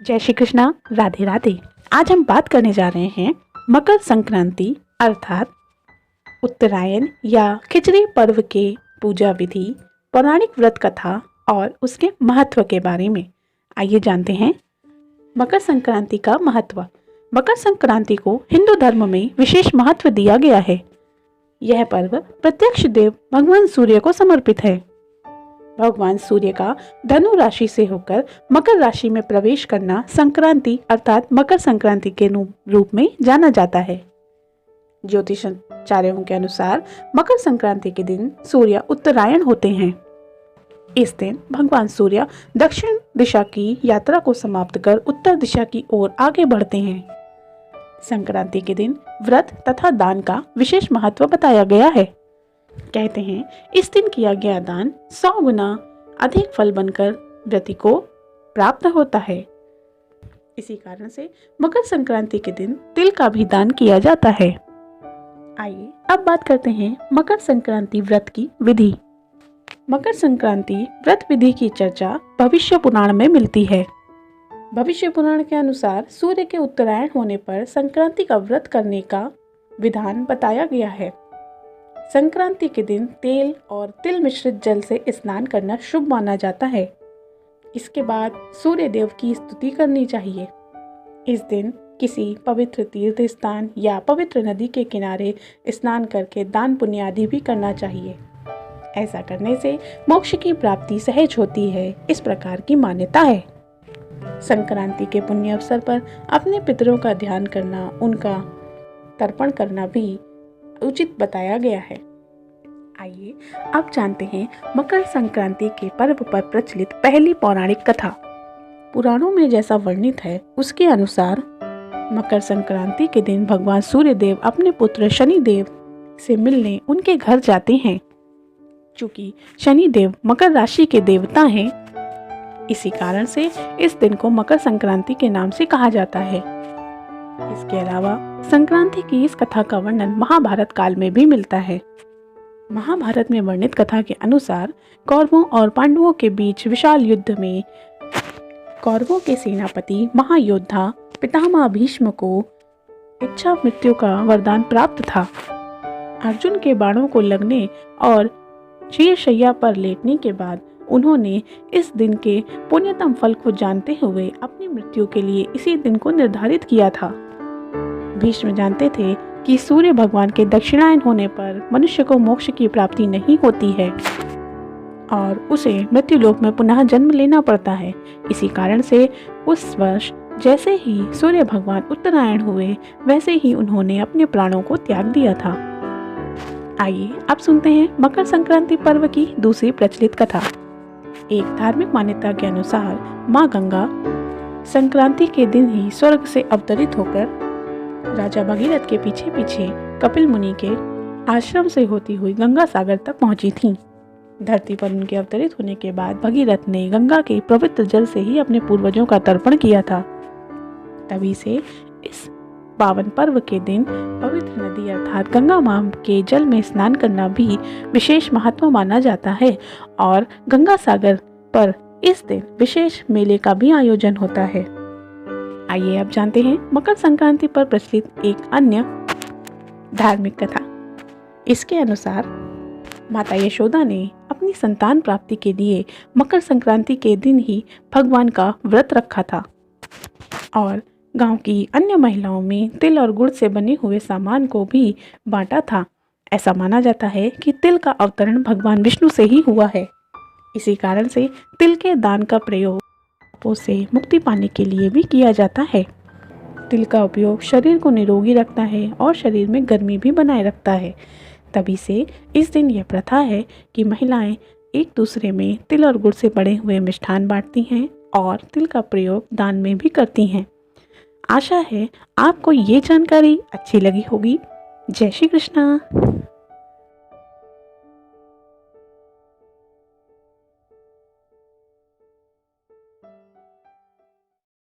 जय श्री कृष्णा, राधे राधे। आज हम बात करने जा रहे हैं मकर संक्रांति अर्थात उत्तरायण या खिचड़ी पर्व के पूजा विधि, पौराणिक व्रत कथा और उसके महत्व के बारे में। आइए जानते हैं मकर संक्रांति का महत्व। मकर संक्रांति को हिंदू धर्म में विशेष महत्व दिया गया है। यह पर्व प्रत्यक्ष देव भगवान सूर्य को समर्पित है। भगवान सूर्य का धनु राशि से होकर मकर राशि में प्रवेश करना संक्रांति अर्थात मकर संक्रांति के रूप में जाना जाता है। ज्योतिषाचार्यों के अनुसार मकर संक्रांति के दिन सूर्य उत्तरायण होते हैं। इस दिन भगवान सूर्य दक्षिण दिशा की यात्रा को समाप्त कर उत्तर दिशा की ओर आगे बढ़ते हैं। संक्रांति के दिन व्रत तथा दान का विशेष महत्व बताया गया है। कहते हैं इस दिन किया गया दान 100 गुना अधिक फल बनकर व्रती को प्राप्त होता है। इसी कारण से मकर संक्रांति के दिन तिल का भी दान किया जाता है। आइए अब बात करते हैं मकर संक्रांति व्रत की विधि। मकर संक्रांति व्रत विधि की चर्चा भविष्य पुराण में मिलती है। भविष्य पुराण के अनुसार सूर्य के उत्तरायण होने पर संक्रांति का व्रत करने का विधान बताया गया है। संक्रांति के दिन तेल और तिल मिश्रित जल से स्नान करना शुभ माना जाता है। इसके बाद सूर्य देव की स्तुति करनी चाहिए। इस दिन किसी पवित्र तीर्थ स्थान या पवित्र नदी के किनारे स्नान करके दान पुण्य आदि भी करना चाहिए। ऐसा करने से मोक्ष की प्राप्ति सहज होती है, इस प्रकार की मान्यता है। संक्रांति के पुण्य अवसर पर अपने पितरों का ध्यान करना, उनका तर्पण करना भी उचित बताया गया है। आइए अब जानते हैं मकर संक्रांति के पर्व पर प्रचलित पहली पौराणिक कथा। पुराणों में जैसा वर्णित है उसके अनुसार मकर संक्रांति के दिन भगवान सूर्य देव अपने पुत्र शनि देव से मिलने उनके घर जाते हैं। चूंकि शनि देव मकर राशि के देवता हैं, इसी कारण से इस दिन को मकर संक्रांति के नाम से कहा जाता है। इसके अलावा संक्रांति की इस कथा का वर्णन महाभारत काल में भी मिलता है। महाभारत में वर्णित कथा के अनुसार कौरवों और पांडवों के बीच विशाल युद्ध में कौरवों के सेनापति महायोद्धा पितामह भीष्म को इच्छा मृत्यु का वरदान प्राप्त था। अर्जुन के बाणों को लगने और शीर्षशैया पर लेटने के बाद उन्होंने इस दिन के पुण्यतम फल को जानते हुए अपनी मृत्यु के लिए इसी दिन को निर्धारित किया था। भीष्म जानते थे कि सूर्य भगवान के दक्षिणायन होने पर मनुष्य को मोक्ष की प्राप्ति नहीं होती है और उसे मृत्युलोक में पुनः जन्म लेना पड़ता है। इसी कारण से उस वर्ष जैसे ही सूर्य भगवान उत्तरायण हुए वैसे ही उन्होंने अपने प्राणों को त्याग दिया था। आइए अब सुनते हैं मकर संक्रांति पर्व की दूसरी प्रचलित कथा। एक धार्मिक मान्यता के अनुसार माँ गंगा संक्रांति के दिन ही स्वर्ग से अवतरित होकर राजा भगीरथ के पीछे पीछे कपिल मुनि के आश्रम से होती हुई गंगा सागर तक पहुंची थीं। धरती पर उनके अवतरित होने के बाद भगीरथ ने गंगा के पवित्र जल से ही अपने पूर्वजों का तर्पण किया था। तभी से इस पावन पर्व के दिन पवित्र नदी अर्थात गंगा मां के जल में स्नान करना भी विशेष महत्व माना जाता है और गंगा सागर पर इस दिन विशेष मेले का भी आयोजन होता है। आइए अब जानते हैं मकर संक्रांति पर प्रचलित एक अन्य धार्मिक कथा। इसके अनुसार माता यशोदा ने अपनी संतान प्राप्ति के लिए मकर संक्रांति के दिन ही भगवान का व्रत रखा था और गांव की अन्य महिलाओं में तिल और गुड़ से बने हुए सामान को भी बांटा था। ऐसा माना जाता है कि तिल का अवतरण भगवान विष्णु से ही हुआ है। इसी कारण से तिल के दान का प्रयोग पापों से मुक्ति पाने के लिए भी किया जाता है। तिल का उपयोग शरीर को निरोगी रखता है और शरीर में गर्मी भी बनाए रखता है। तभी से इस दिन यह प्रथा है कि महिलाएं एक दूसरे में तिल और गुड़ से बने हुए मिष्ठान बांटती हैं और तिल का प्रयोग दान में भी करती हैं। आशा है आपको ये जानकारी अच्छी लगी होगी। जय श्री कृष्णा।